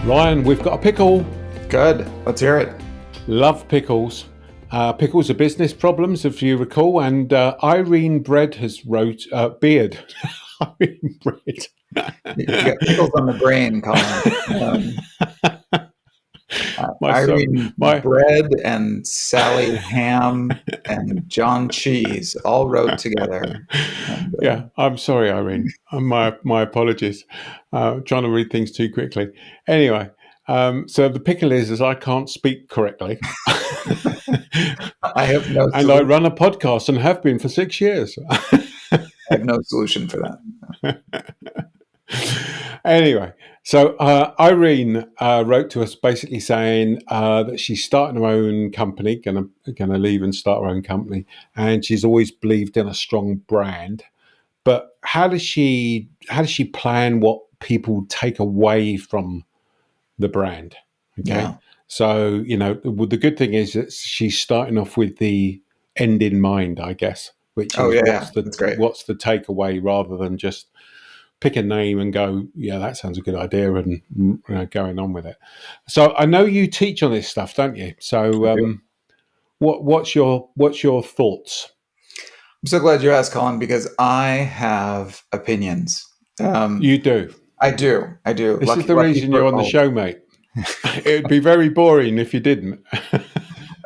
Ryan, we've got a pickle. Good. Let's hear it. Love pickles. Pickles are business problems, if you recall. And Irene Beard has wrote Beard. Irene Beard. You got pickles on the brain, Colin. Irene my Bread and Sally Ham and John Cheese all wrote together. And, yeah. I'm sorry, Irene. My apologies. Trying to read things too quickly. Anyway, so the pickle is I can't speak correctly. I have no and I run a podcast and have been for 6 years. I have no solution for that. Anyway, so Irene wrote to us basically saying that she's starting her own company, gonna leave and start her own company, and she's always believed in a strong brand. But how does she plan what people take away from the brand? Okay, Yeah. so the good thing is that she's starting off with the end in mind, I guess, which is that's great. what's the takeaway rather than just pick a name and go, yeah, that sounds a good idea, and going on with it. So I know you teach on this stuff, don't you? So what's your thoughts? I'm so glad you asked, Colin, because I have opinions. You do. I do. This is the reason you're on the show, mate. It'd be very boring if you didn't.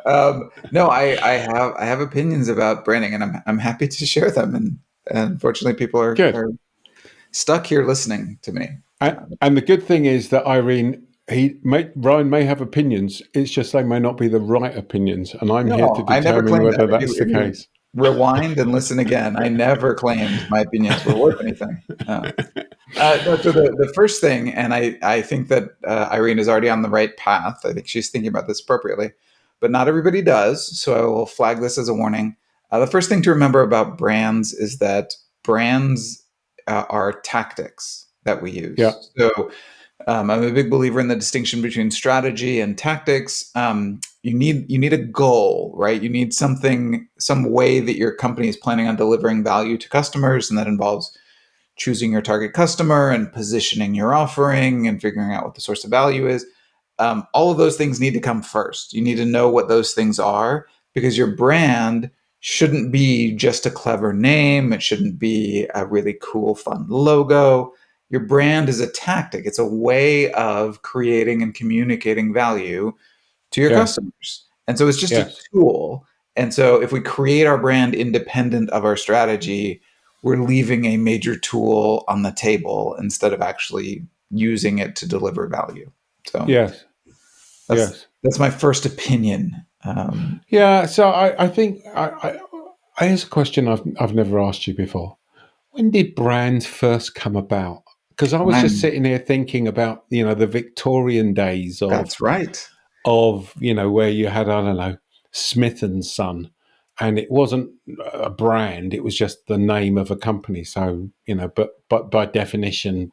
No, I have opinions about branding, and I'm happy to share them. And unfortunately, people are stuck here listening to me. And the good thing is that Ryan may have opinions. It's just they may not be the right opinions, and I'm here to determine whether that's the case. Rewind and listen again. I never claimed my opinions were worth anything. So the first thing, and I think that Irene is already on the right path. I think she's thinking about this appropriately, but not everybody does. So I will flag this as a warning. The first thing to remember about brands is that brands are tactics that we use. Yeah. So I'm a big believer in the distinction between strategy and tactics. You need a goal, right? You need some way that your company is planning on delivering value to customers, and that involves choosing your target customer and positioning your offering and figuring out what the source of value is. All of those things need to come first. You need to know what those things are, because your brand shouldn't be just a clever name. It shouldn't be a really cool, fun logo. Your brand is a tactic. It's a way of creating and communicating value to your customers. And so it's just a tool. And so if we create our brand independent of our strategy, we're leaving a major tool on the table instead of actually using it to deliver value. So that's my first opinion. So I think here's a question I've never asked you before. When did brands first come about? Because I was just sitting here thinking about the Victorian days of that's right. Of where you had, I don't know, Smith and Son, and it wasn't a brand, it was just the name of a company. So but by definition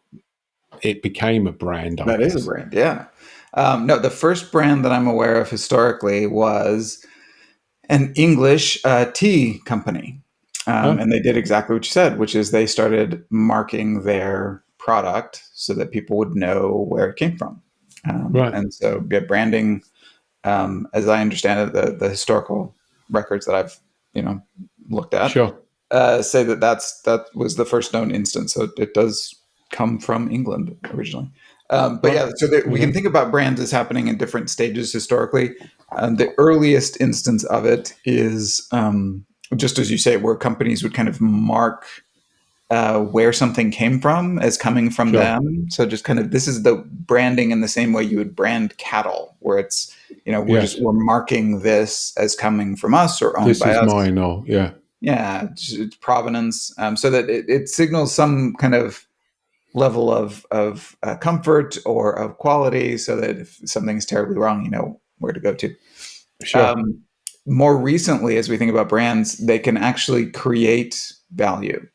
it became a brand. That is a brand. No, the first brand that I'm aware of historically was an English tea company. And they did exactly what you said, which is they started marking their product so that people would know where it came from. And so branding, as I understand it, the historical records that I've looked at say that was the first known instance. So it does come from England originally. We can think about brands as happening in different stages historically. The earliest instance of it is just as you say, where companies would kind of mark where something came from as coming from them. So just kind of, this is the branding in the same way you would brand cattle, where it's, we're marking this as coming from us or owned by us. This is mine, or it's provenance, so that it signals some kind of level of comfort or of quality, so that if something's terribly wrong, you know where to go to. More recently, as we think about brands, they can actually create value.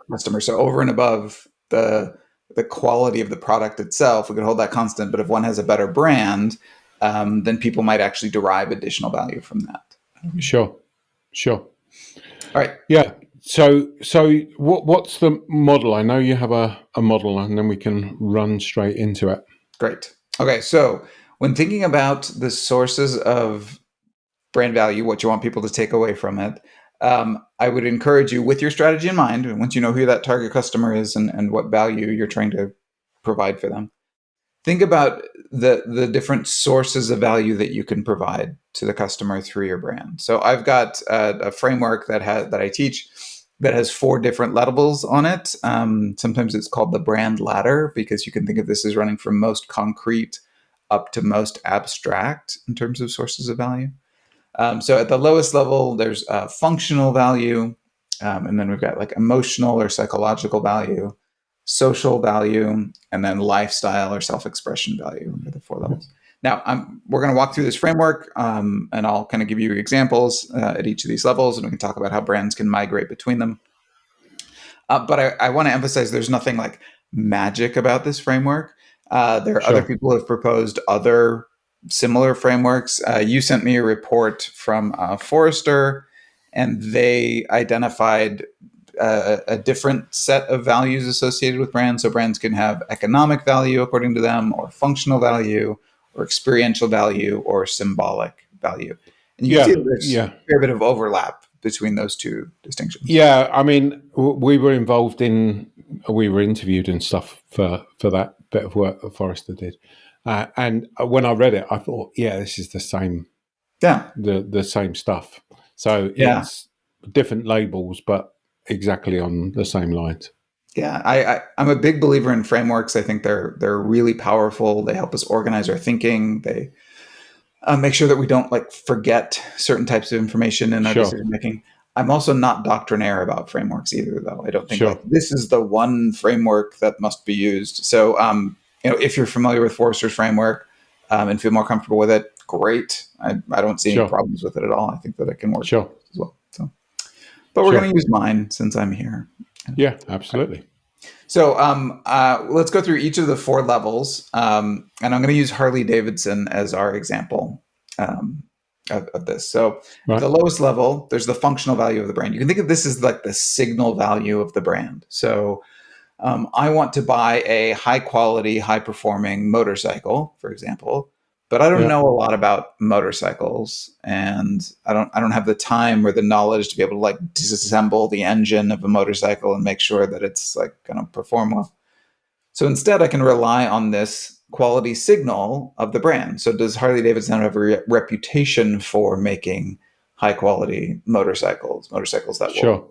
Customer. So over and above the quality of the product itself, we could hold that constant. But if one has a better brand, then people might actually derive additional value from that. Sure. All right. Yeah. So what's the model? I know you have a model, and then we can run straight into it. Great. Okay, so when thinking about the sources of brand value, what you want people to take away from it, I would encourage you, with your strategy in mind, and once you know who that target customer is and what value you're trying to provide for them, think about the different sources of value that you can provide to the customer through your brand. So I've got a framework that I teach that has 4 different levels on it. Sometimes it's called the brand ladder because you can think of this as running from most concrete up to most abstract in terms of sources of value. So at the lowest level, there's functional value, and then we've got like emotional or psychological value, social value, and then lifestyle or self-expression value are the 4 levels. Now, we're going to walk through this framework, and I'll kind of give you examples at each of these levels, and we can talk about how brands can migrate between them. But I want to emphasize there's nothing like magic about this framework. There are other Sure. people who have proposed other similar frameworks. You sent me a report from Forrester, and they identified a different set of values associated with brands. So brands can have economic value according to them, or functional value, or experiential value, or symbolic value. And you can see Yeah. that there's Yeah. a fair bit of overlap between those 2 distinctions. Yeah. I mean, we were involved in, we were interviewed and stuff for that bit of work that Forrester did. And when I read it, I thought, yeah, this is the same, Yeah. the same stuff. So Yeah. it's different labels, but exactly on the same lines. Yeah, I'm a big believer in frameworks. I think they're really powerful. They help us organize our thinking. They make sure that we don't like forget certain types of information in our Sure. decision making. I'm also not doctrinaire about frameworks either, though. I don't think like Sure. this is the one framework that must be used. So, if you're familiar with Forrester's framework and feel more comfortable with it, great. I don't see any Sure. problems with it at all. I think that it can work Sure. as well. So, but we're going Sure. to use mine since I'm here. Yeah, absolutely. So let's go through each of the 4 levels, and I'm going to use Harley Davidson as our example um, of this. So at Right. the lowest level, there's the functional value of the brand. You can think of this as like the signal value of the brand. So I want to buy a high quality, high performing motorcycle, for example, but I don't Yeah. know a lot about motorcycles, and I don't have the time or the knowledge to be able to like disassemble the engine of a motorcycle and make sure that it's like going to perform well. So instead, I can rely on this quality signal of the brand. So does Harley Davidson have a reputation for making high quality motorcycles that will Sure.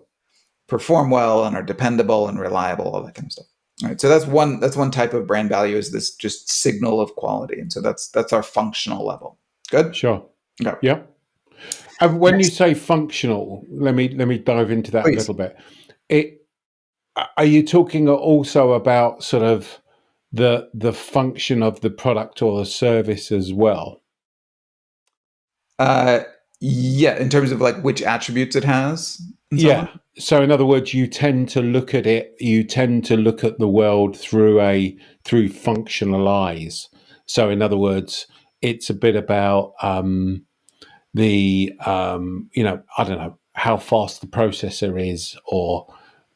perform well and are dependable and reliable, all that kind of stuff. All right. So that's one type of brand value, is this just signal of quality. And so that's our functional level. Good? Sure. Okay. Yeah. And when you Next, say functional, let me dive into that a please. little bit. It Are you talking also about sort of the function of the product or the service as well? Uh yeah, in terms of like which attributes it has and so on. Yeah. So in other words, you tend to look at it, you tend to look at the world through functional eyes. So in other words, it's a bit about I don't know how fast the processor is, or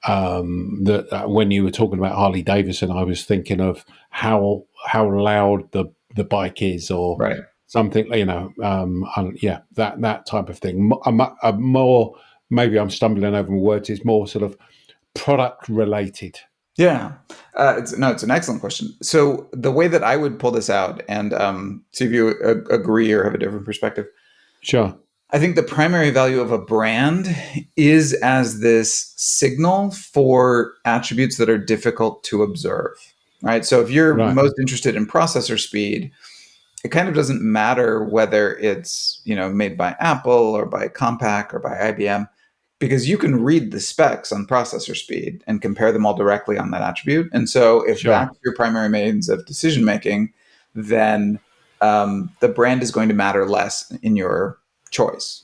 when you were talking about Harley Davidson, I was thinking of how loud the bike is, or Right. something. Yeah, that type of thing. A more, maybe I'm stumbling over my words. It's more sort of product related. Yeah. It's an excellent question. So the way that I would pull this out and see if you agree or have a different perspective, Sure. I think the primary value of a brand is as this signal for attributes that are difficult to observe. Right. So if you're Right. most interested in processor speed, it kind of doesn't matter whether it's made by Apple or by Compaq or by IBM, because you can read the specs on processor speed and compare them all directly on that attribute. And so if Sure. that's your primary means of decision making, then the brand is going to matter less in your choice.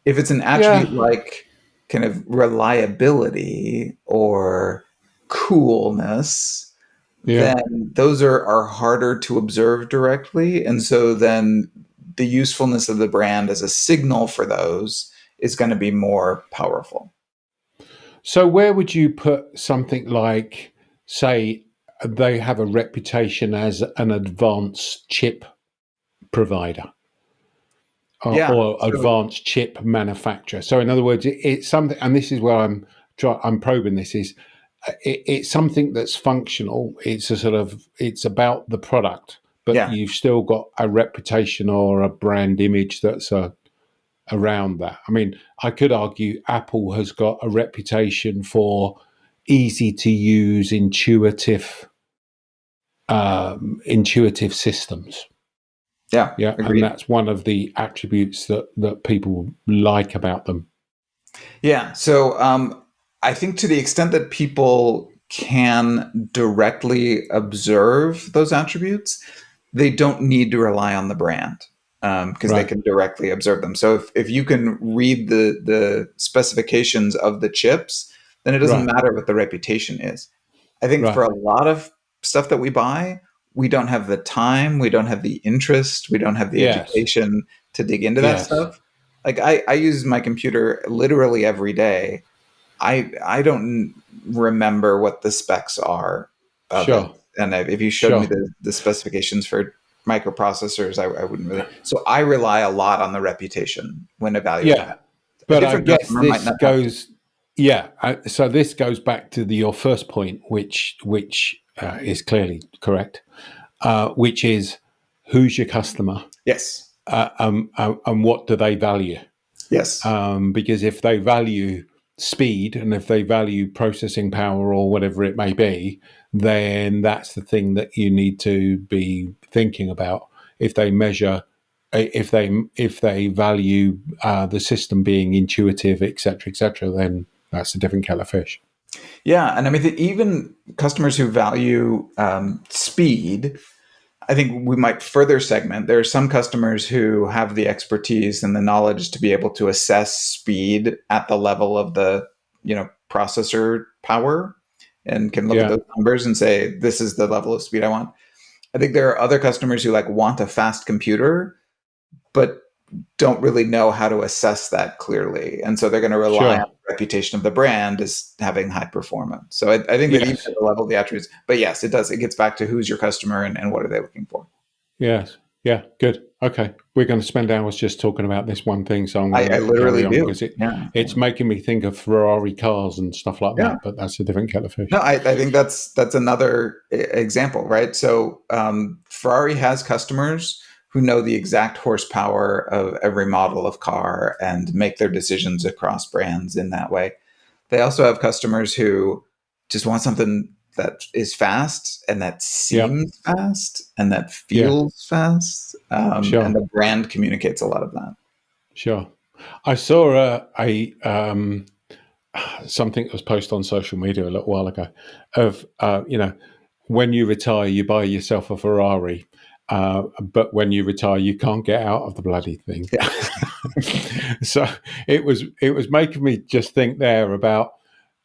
If it's an Yeah. attribute like kind of reliability or coolness, Yeah. then those are harder to observe directly. And so then the usefulness of the brand as a signal for those is going to be more powerful. So where would you put something like, say, they have a reputation as an advanced chip provider, Yeah. or So advanced chip manufacturer. So in other words, it's something, and this is where I'm probing this, is it's something that's functional. It's a sort of, it's about the product, but yeah. you've still got a reputation or a brand image that's around that. I mean, I could argue Apple has got a reputation for easy to use, intuitive systems. Yeah. Yeah, and Agreed. that's one of the attributes that people like about them. Yeah. So I think to the extent that people can directly observe those attributes, they don't need to rely on the brand because they Right, can directly observe them. So if you can read the specifications of the chips, then it doesn't right, matter what the reputation is. I think for right. a lot of stuff that we buy, we don't have the time, we don't have the interest, we don't have the Yes, education to dig into that yes, stuff. Like I use my computer literally every day. I don't remember what the specs are of it, sure, and if you showed me sure. the specifications for microprocessors, I wouldn't really. So I rely a lot on the reputation when evaluating Yeah, that. A but I different guess customer might this not have to. goes. Yeah, so this goes back to your first point, which is clearly correct, which is who's your customer, Yes. and what do they value? Yes. Because if they value speed and if they value processing power or whatever it may be, then that's the thing that you need to be thinking about. If they measure, if they value the system being intuitive, etc., then that's a different kettle of fish. Yeah, and I mean even customers who value speed, I think we might further segment. There are some customers who have the expertise and the knowledge to be able to assess speed at the level of the processor power, and can look at Yeah, those numbers and say this is the level of speed I want. I think there are other customers who like want a fast computer, but don't really know how to assess that clearly. And so they're going to rely on sure. the reputation of the brand as having high performance. So I think that even Yes, at the level of the attributes, but yes, it does. It gets back to who's your customer and what are they looking for. yes, yeah. Good. Okay, we're going to spend hours just talking about this one thing, so I'm going to I let you carry literally on do. because Yeah. it's making me think of Ferrari cars and stuff like Yeah. that. But that's a different kettle of No, fish. I think that's another example, right? So Ferrari has customers who know the exact horsepower of every model of car and make their decisions across brands in that way. They also have customers who just want something that is fast and that Yeah, seems fast and that yeah, feels fast, and sure, the brand communicates a lot of that. sure. I saw a something that was posted on social media a little while ago of when you retire, you buy yourself a Ferrari, but when you retire, you can't get out of the bloody thing. Yeah. So it was making me just think there about,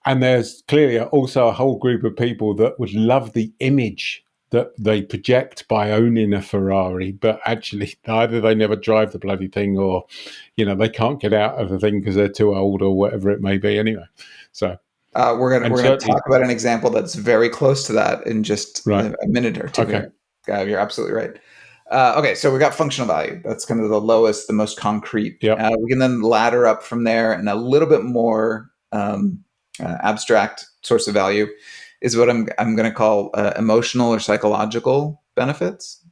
and there's clearly also a whole group of people that would love the image that they project by owning a Ferrari, but actually either they never drive the bloody thing, or they can't get out of the thing because they're too old or whatever it may be. Anyway, so and We're gonna talk certainly about an example that's very close to that in just right. a minute or two Okay. here. You're absolutely right. Okay, so we got functional value. That's kind of the lowest, the most concrete. Yep. We can then ladder up from there, and a little bit more abstract source of value is what I'm going to call emotional or psychological benefits.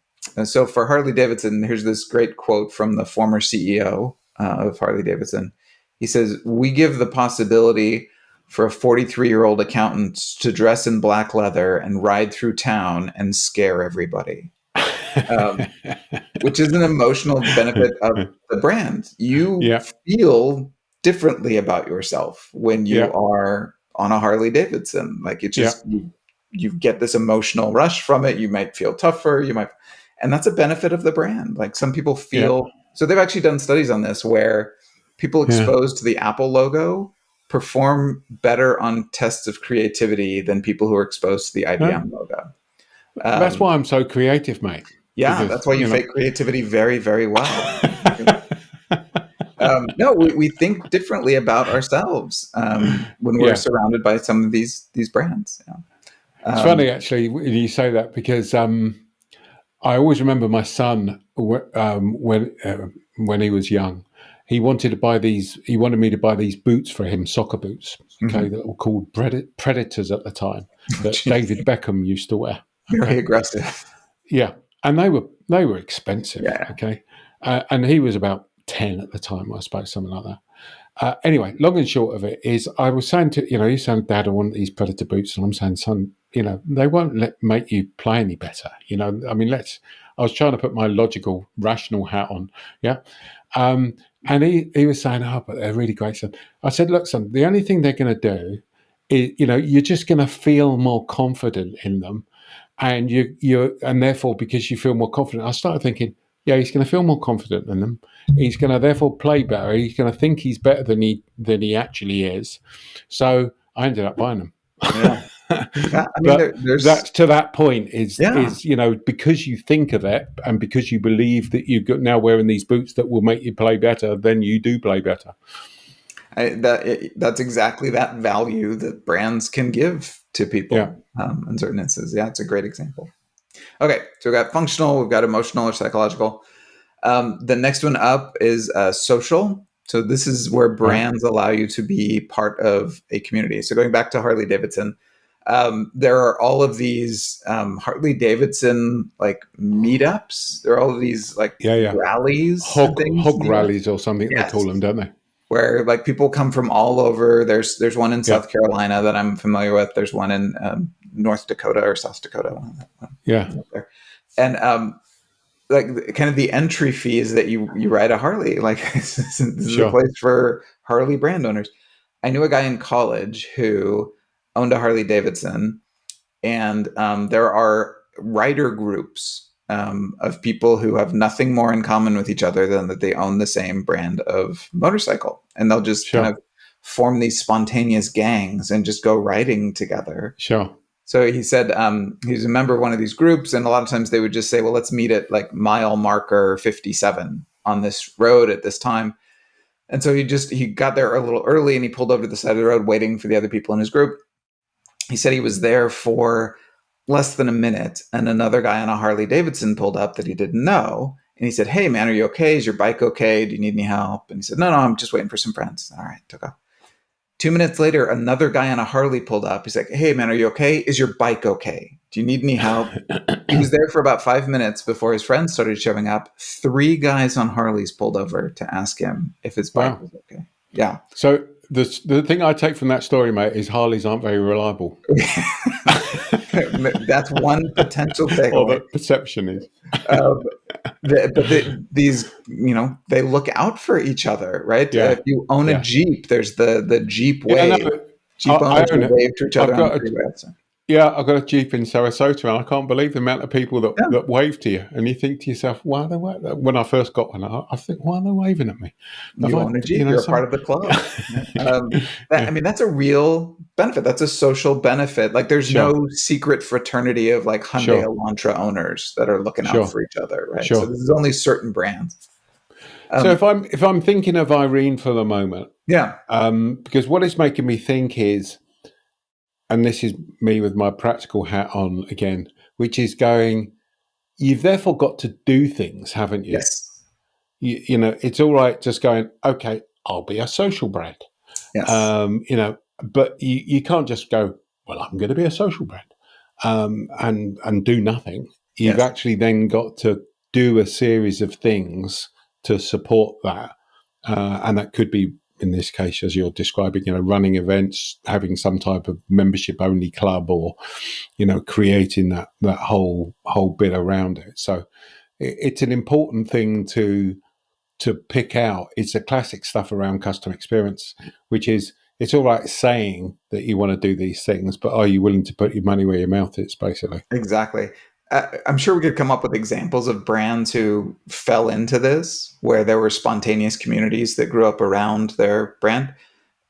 So for Harley Davidson, here's this great quote from the former CEO of Harley Davidson. He says, "We give the possibility for a 43-year-old accountant to dress in black leather and ride through town and scare everybody." Um, which is an emotional benefit of the brand. You Yeah. feel differently about yourself when you Yeah. are on a Harley Davidson. Like it Yeah. just you get this emotional rush from it. You might feel tougher. You might, and that's a benefit of the brand. Like some people Yeah. feel. So they've actually done studies on this where people Yeah. exposed to the Apple logo perform better on tests of creativity than people who are exposed to the Yeah. IBM logo. That's Um, why I'm so creative, mate. yeah, Because that's why you fake creativity very, very well. No, we think differently about ourselves when we're yeah. surrounded by some of these brands. Yeah. It's funny actually when you say that because I always remember my son when he was young. He wanted to buy these. He wanted me to buy these boots for him, soccer boots. Okay, Mhm. that were called Predators at the time, that Jeez, David Beckham used to wear. very Okay, aggressive. yeah, and they were expensive. Yeah. Okay, and he was about 10 at the time, I suppose, something like that. Anyway, long and short of it is, I was saying to he's saying, Dad, I want these Predator boots, and I'm saying, son, they won't make you play any better. I mean, I was trying to put my logical, rational hat on, yeah. Um, and he was saying, oh, but they're really great, son. I said, look, son, the only thing they're going to do is, you're just going to feel more confident in them, and and therefore, because you feel more confident, I started thinking, yeah, he's going to feel more confident in them. He's going to therefore play better. He's going to think he's better than he actually is. So I ended up buying them. Yeah. Yeah. I mean, But there's, that's to that point is yeah. is because you think of it and because you believe that you've got now wearing these boots that will make you play better, then you do play better. That's exactly that value that brands can give to Yeah. people in certain instances. Yeah, it's a great example. Okay, so we've got functional, we've got emotional or psychological. The next one up is social. So this is where Right. brands allow you to be part of a community. So going back to Harley Davidson, there are all of these Harley Davidson like meetups. There are all of these like Yeah. Yeah. rallies and things in Hog the US. rallies or something they call them, Yes, don't they? where like people come from all over. There's one in Yeah. South Carolina that I'm familiar with. There's one in North Dakota or South Dakota. Yeah. There. And like kind of the entry fee is that you ride a Harley. Like this is a Sure. place for Harley brand owners. I knew a guy in college who owned a Harley Davidson, and there are rider groups of people who have nothing more in common with each other than that they own the same brand of motorcycle, and they'll just kind Sure. of form these spontaneous gangs and just go riding together. Sure. So he said he's a member of one of these groups, and a lot of times they would just say, "Well, let's meet at like mile marker 57 on this road at this time." And so he got there a little early, and he pulled over to the side of the road, waiting for the other people in his group. He said he was there for less than a minute, and another guy on a Harley Davidson pulled up that he didn't know, and he said, "Hey, man, are you okay? Is your bike okay? Do you need any help?" And he said, "No, I'm just waiting for some friends." All right, took off. 2 minutes later, another guy on a Harley pulled up. He's like, "Hey, man, are you okay? Is your bike okay? Do you need any help?" He was there for about 5 minutes before his friends started showing up. 3 guys on Harleys pulled over to ask him if his bike Wow. was okay. Yeah. So the thing I take from that story, mate, is Harleys aren't very reliable. That's one potential Or takeaway. the perception is. Um, these, they look out for each other, right? Yeah. If you own a Yeah. Jeep, there's the Jeep Yeah, no, wave. Jeep I owners own will it. wave to each I've other on the got a freeway. I've got a Jeep in Sarasota, and I can't believe the amount of people Yeah, that wave to you. And you think to yourself, why are they waving? When I first got one, I think, why are they waving at me? Have you I, own a Jeep. You're a part some? of the club. Yeah. Yeah. I Yeah. mean, that's a real benefit. That's a social benefit. Like, there's Sure. no secret fraternity of like Hyundai Sure. Elantra owners that are looking out Sure. for each other, right? So Sure. this is only certain brands. So Um, if I'm thinking of Irene for the moment, yeah. because what it's making me think is, and this is me with my practical hat on again, which is going, you've therefore got to do things, haven't you? Yes. It's all right just going, okay, I'll be a social brand. Yes. But you can't just go, well, I'm going to be a social brand, and do nothing. You've Yes. actually then got to do a series of things to support that, and that could be, in this case, as you're describing, running events, having some type of membership only club, or creating that whole bit around it. So it's an important thing to pick out. It's the classic stuff around customer experience, which is, it's all right saying that you want to do these things, but are you willing to put your money where your mouth is, basically? Exactly. I'm sure we could come up with examples of brands who fell into this, where there were spontaneous communities that grew up around their brand.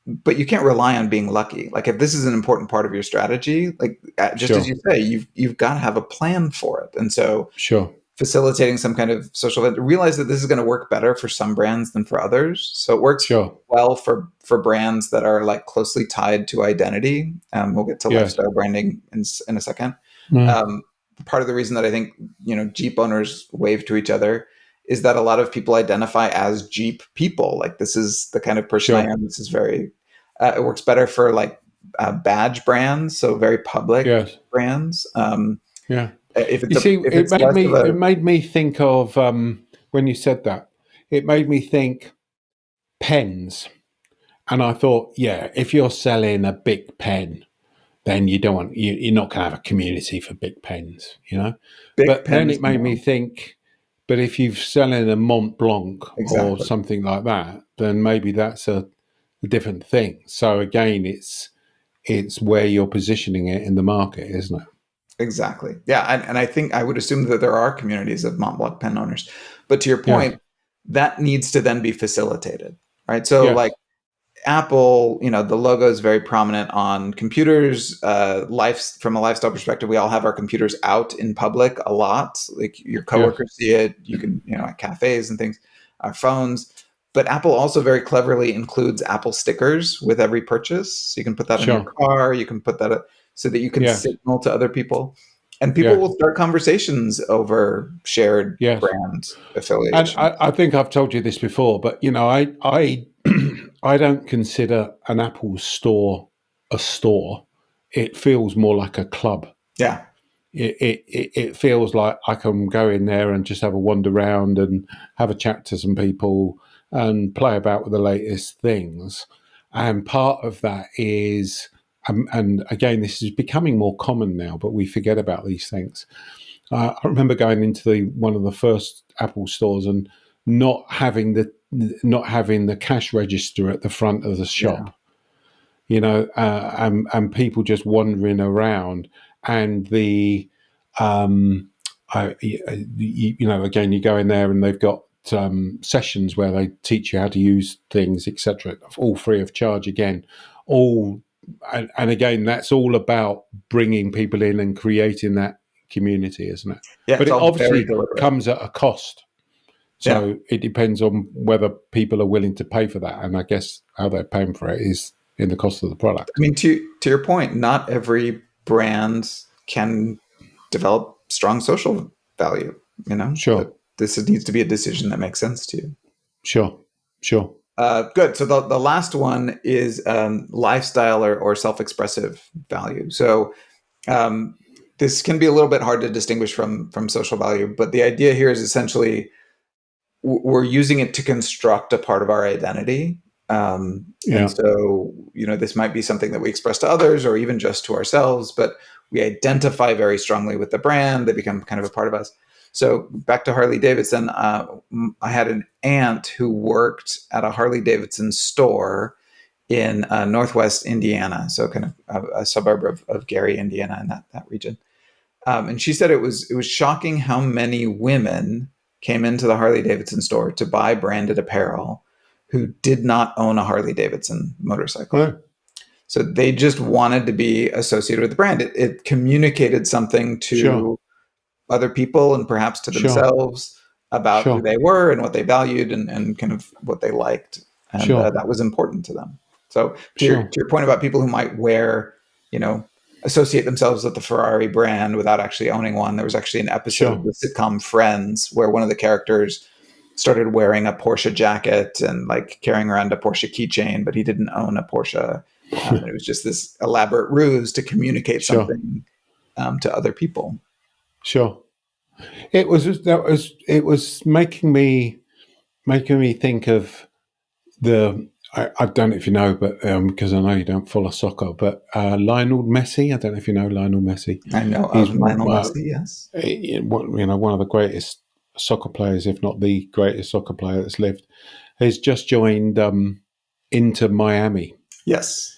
But you can't rely on being lucky. Like, if this is an important part of your strategy, like just as Sure, you say, you've got to have a plan for it. And so sure. facilitating some kind of social event, realize that this is going to work better for some brands than for others. So it works Sure. well for brands that are like closely tied to identity. We'll get to Yes. lifestyle branding in a second. Mm. Part of the reason that I think, Jeep owners wave to each other is that a lot of people identify as Jeep people. Like, this is the kind of person I Sure. am. This is very, it works better for like badge brands. So very public Yes. brands. Yeah. If You it's see, if it's less of it a, made me think of when you said that. It made me think pens, and I thought, yeah, if you're selling a big pen, then you don't want you're not going to have a community for big pens, you know. big But then pens, it made me no. think, but if you're selling a Mont Blanc or Exactly. something like that, then maybe that's a different thing. So again, it's where you're positioning it in the market, isn't it? Exactly. Yeah. And I think I would assume that there are communities of Mont Blanc pen owners. But to your Yes. point, that needs to then be facilitated, right? So, like Yes. Apple, the logo is very prominent on computers. From a lifestyle perspective, we all have our computers out in public a lot. Like, your Yes. coworkers see it. You can, at cafes and things, our phones. But Apple also very cleverly includes Apple stickers with every purchase. So you can put that in your Sure. car. You can put that so that you can Yes. signal to other people, and people Yes. will start conversations over shared Yes. brand And affiliation. I think I've told you this before, but I I don't consider an Apple store a store. It feels more like a club. Yeah, It feels like I can go in there and just have a wander around and have a chat to some people and play about with the latest things. And part of that is, and again, this is becoming more common now, but we forget about these things. I remember going into one of the first Apple stores and not having the cash register at the front of the yeah, shop, and people just wandering around, and again, you go in there and they've got sessions where they teach you how to use things, etc., all free of charge. Again, all and again, that's all about bringing people in and creating that community, isn't it? yeah. But It's it all very obviously deliberate. comes at a cost. Yeah. So it depends on whether people are willing to pay for that. And I guess how they're paying for it is in the cost of the I product. mean, to your point, not every brand can develop strong social value. That Sure, this needs to be a decision that makes sense to you. sure, sure. Good. So the last one is lifestyle or self-expressive value. So um, this can be a little bit hard to distinguish from social value, but the idea here is essentially we're using it to construct a part of our identity. And Yeah, so, this might be something that we express to others or even just to ourselves, but we identify very strongly with the brand. They become kind of a part of us. So back to Harley Davidson, I had an aunt who worked at a Harley Davidson store in Northwest Indiana, so kind of a suburb of Gary, Indiana, in that region. And she said it was shocking how many women came into the Harley Davidson store to buy branded apparel who did not own a Harley Davidson motorcycle. right. So they just wanted to be associated with the brand. It communicated something Sure, to other people and perhaps to sure, themselves about who sure, they were and what they valued and kind of what they liked. And sure, that was important to them. So to sure, your point about people who might wear, you know, associate themselves with the Ferrari brand without actually owning one, there was actually an episode of sure. the sitcom Friends where one of the characters started wearing a Porsche jacket and like carrying around a Porsche keychain, but he didn't own a Porsche. And it was just this elaborate ruse to communicate Sure, something to other people. sure. It was making me think of I don't know if you know, but because I know you don't follow soccer, but Lionel Messi. I don't know if you know Lionel Messi. I know He's of Lionel Messi, yes. one of the greatest soccer players, if not the greatest soccer player that's lived. Has just joined Inter Miami, Yes.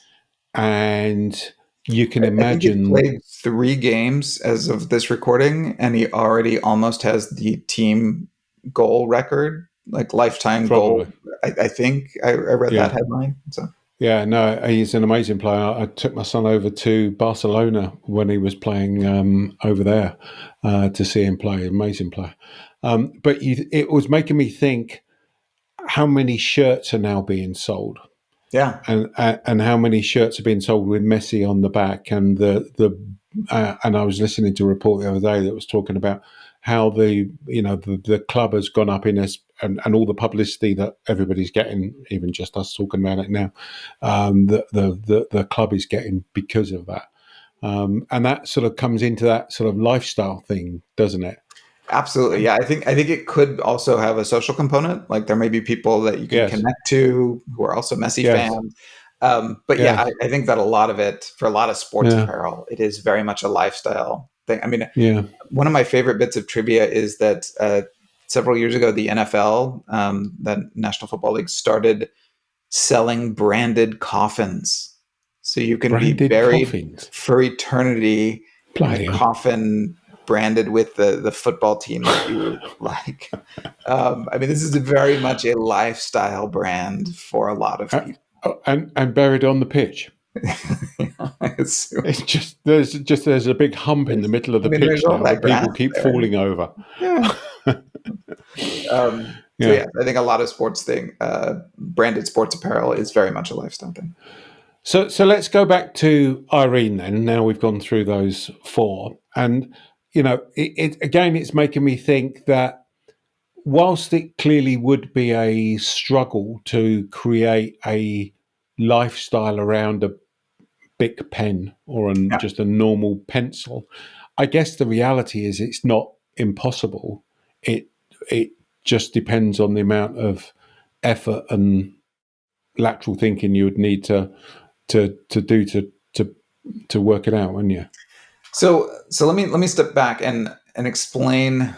and you can I think he's imagine played 3 games as of this recording, and he already almost has the team goal record, like lifetime goal. probably, I think I read that yeah, headline. So Yeah, no, he's an amazing player. I took my son over to Barcelona when he was playing over there to see him play. Amazing player. But it was making me think how many shirts are now being sold, Yeah, and how many shirts are being sold with Messi on the back, and and I was listening to a report the other day that was talking about how the club has gone up in this, and all the publicity that everybody's getting, even just us talking about it now, the club is getting because of that, and that sort of comes into that sort of lifestyle thing, doesn't it? absolutely. Yeah, I think it could also have a social component. Like there may be people that you can Yes, connect to who are also Messi yes, fans. But yeah, yes, I think that a lot of it, for a lot of sports yeah, apparel, it is very much a lifestyle thing. I mean, yeah. one of my favorite bits of trivia is that several years ago, the NFL, the National Football League, started selling branded coffins. So you can be Branded buried coffins. for eternity in a Bloody hell. coffin branded with the football team that you like. I mean, this is very much a lifestyle brand for a lot of Uh, people. and buried on the pitch. I assume. It's just there's a big hump in the middle of I the mean, there's pitch all now that that grass people keep there. falling over. Yeah. So Yeah. yeah, I think a lot of branded sports apparel is very much a lifestyle thing. So let's go back to Irene then. Now we've gone through those four, and again, it's making me think that whilst it clearly would be a struggle to create a lifestyle around a big pen or Yeah. just a normal pencil, I guess the reality is it's not impossible. It just depends on the amount of effort and lateral thinking you would need to do to work it out, wouldn't you? So let me step back and explain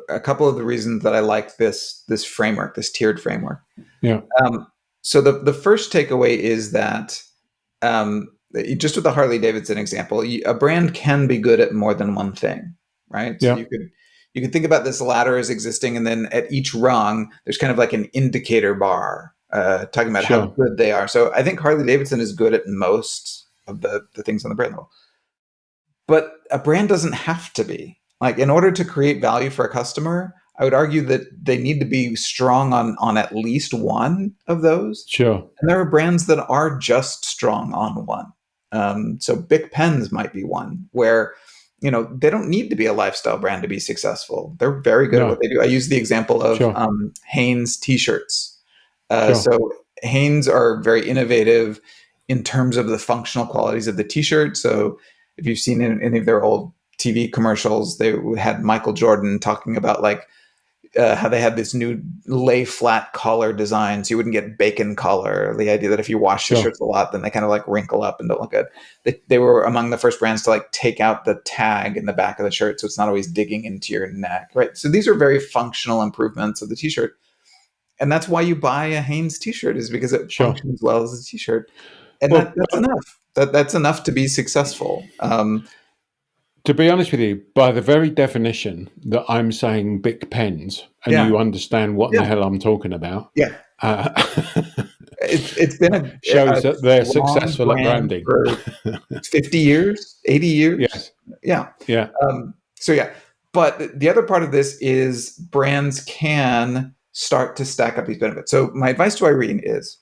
a couple of the reasons that I like this framework, this tiered framework. Yeah, Um, so the first takeaway is that just with the Harley Davidson example, a brand can be good at more than one thing, right? So yeah, you could think about this ladder as existing, and then at each rung, there's kind of like an indicator bar talking about how sure, good they are. So I think Harley Davidson is good at most of the things on the brand level. But a brand doesn't have to be. Like in order to create value for a customer, I would argue that they need to be strong on at least one of those. sure, And there are brands that are just strong on one. So Bic pens might be one where they don't need to be a lifestyle brand to be successful. They're very good at what no, they do. I use the example of sure, Hanes t-shirts. sure, So Hanes are very innovative in terms of the functional qualities of the t-shirt. So if you've seen any of their old TV commercials, they had Michael Jordan talking about like how they had this new lay flat collar design, so you wouldn't get bacon color. The idea that if you wash the sure, shirts a lot, then they kind of like wrinkle up and don't look good. They were among the first brands to like take out the tag in the back of the shirt, so it's not always digging into your neck, right? So these are very functional improvements of the t-shirt, and that's why you buy a Hanes t-shirt, is because it sure. functions well as a t-shirt, and Well, that's enough. That's enough to be successful. to be honest with you, by the very definition that I'm saying big pens, and Yeah, you understand what in the yeah, hell I'm talking about, yeah. uh, It's been a shows that they're strong successful at brand branding. for 50 years, 80 years. Yes, Yeah. yeah, So yeah, but the other part of this is brands can start to stack up these benefits. So my advice to Irene is,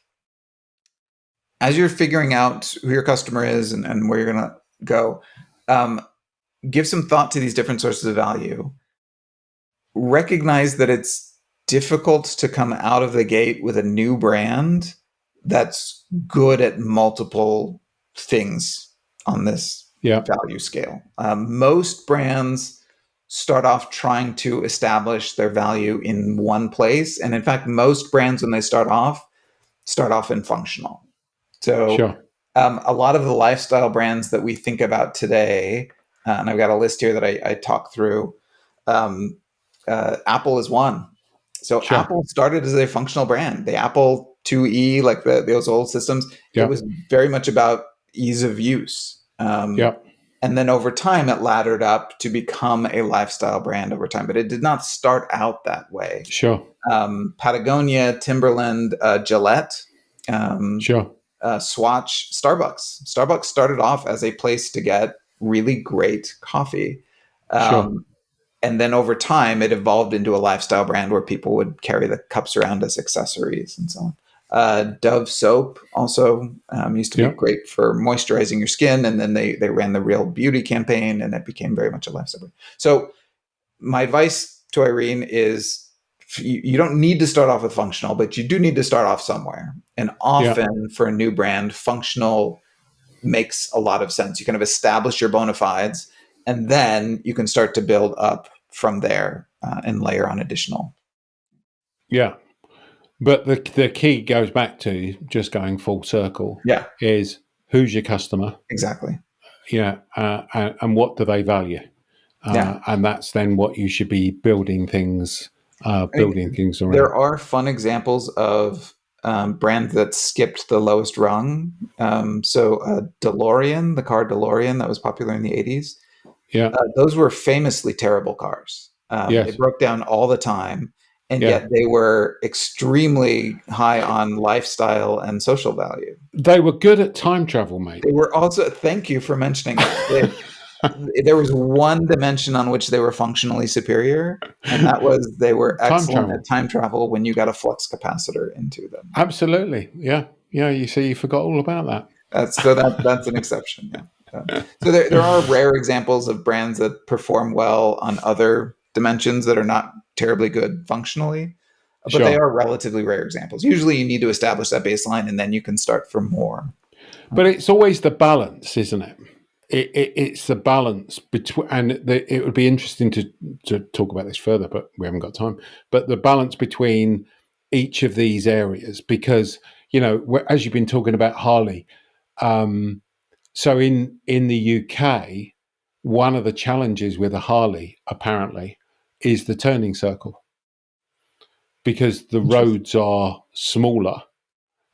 as you're figuring out who your customer is and where you're going to go, um, give some thought to these different sources of value. Recognize that it's difficult to come out of the gate with a new brand that's good at multiple things on this yeah, value scale. Most brands start off trying to establish their value in one place. And in fact, most brands, when they start off in functional. So sure, a lot of the lifestyle brands that we think about today, and I've got a list here that I talk through. Um, Apple is one. So sure, Apple started as a functional brand. The Apple IIe, like those old systems, it yeah, was very much about ease of use. yeah, And then over time, it laddered up to become a lifestyle brand over time. But it did not start out that way. sure, Patagonia, Timberland, Gillette. Um, sure. Swatch, Starbucks. Starbucks started off as a place to get really great coffee. Sure. And then over time, it evolved into a lifestyle brand where people would carry the cups around as accessories and so on. Dove soap also used to be Yeah. great for moisturizing your skin. And then they ran the Real Beauty campaign, and it became very much a lifestyle brand. So my advice to Irene is you don't need to start off with functional, but you do need to start off somewhere. And often for a new brand, functional makes a lot of sense. You kind of establish your bona fides, and then you can start to build up from there and layer on additional. Yeah. But the key goes back to just going full circle. Yeah, Is who's your customer? exactly. Yeah. And what do they value? Yeah. And that's then what you should be building things around. There are fun examples of brands that skipped the lowest rung. DeLorean, the car DeLorean that was popular in the 80s, Yeah. those were famously terrible cars. They Yes. broke down all the time, and Yeah. yet they were extremely high on lifestyle and social value. They were good at time travel, mate. They were also, thank you for mentioning that. There was one dimension on which they were functionally superior, and that was they were excellent at time travel when you got a flux capacitor into them. Absolutely. Yeah. Yeah. You see, you forgot all about that. That's an exception. Yeah. So there are rare examples of brands that perform well on other dimensions that are not terribly good functionally, but they are relatively rare examples. Usually you need to establish that baseline, and then you can start for more. But it's always the balance, isn't it? It's the balance between, and it would be interesting to talk about this further, but we haven't got time. But the balance between each of these areas, because as you've been talking about Harley, so in the UK, one of the challenges with a Harley apparently is the turning circle, because the roads are smaller.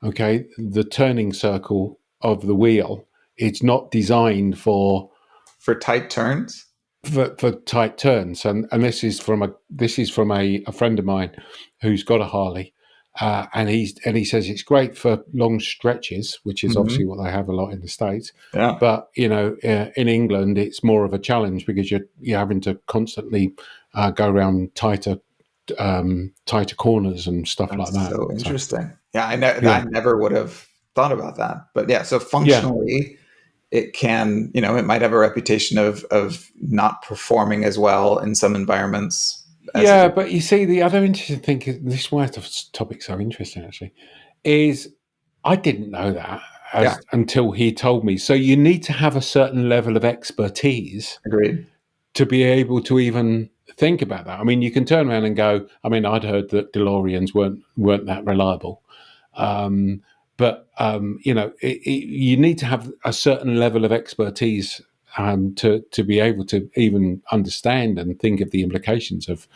Okay, the turning circle of the wheel, it's not designed for tight turns. For tight turns, and this is from a friend of mine who's got a Harley, and he says it's great for long stretches, which is obviously what they have a lot in the States. Yeah. But in England, it's more of a challenge because you're having to constantly go around tighter corners and stuff like that. So interesting. I never would have thought about that, but yeah. So functionally, it can, it might have a reputation of not performing as well in some environments. But you see, the other interesting thing is, this is why the topic's so interesting, actually, is I didn't know that until he told me. So you need to have a certain level of expertise. Agreed. To be able to even think about that. I mean, you can turn around and go, I'd heard that DeLoreans weren't that reliable. But you need to have a certain level of expertise to be able to even understand and think of the implications of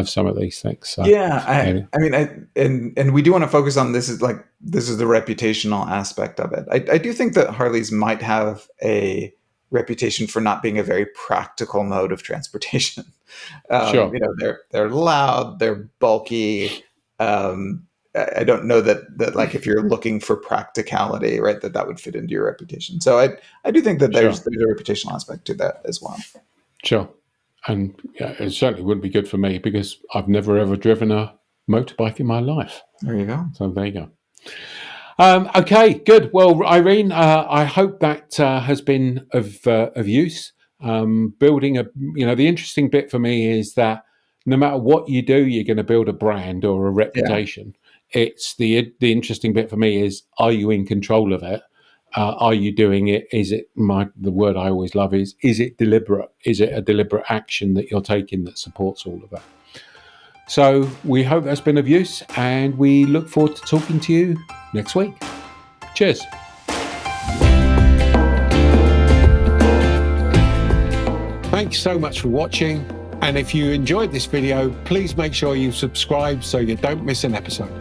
some of these things. So, and we do want to focus on this is the reputational aspect of it. I do think that Harleys might have a reputation for not being a very practical mode of transportation. Sure. They're loud, they're bulky. I don't know that like if you're looking for practicality, right, that would fit into your reputation. So I do think that there's a reputational aspect to that as well. Sure. And it certainly wouldn't be good for me because I've never ever driven a motorbike in my life. There you go. So there you go. Okay, good. Well, Irene, I hope that has been of use. Building the interesting bit for me is that no matter what you do, you're going to build a brand or a reputation. Yeah. It's the interesting bit for me is, are you in control of it? Are you doing it? Is it the word I always love is it deliberate? Is it a deliberate action that you're taking that supports all of that? So we hope that's been of use, and we look forward to talking to you next week. Cheers. Thanks so much for watching. And if you enjoyed this video, please make sure you subscribe so you don't miss an episode.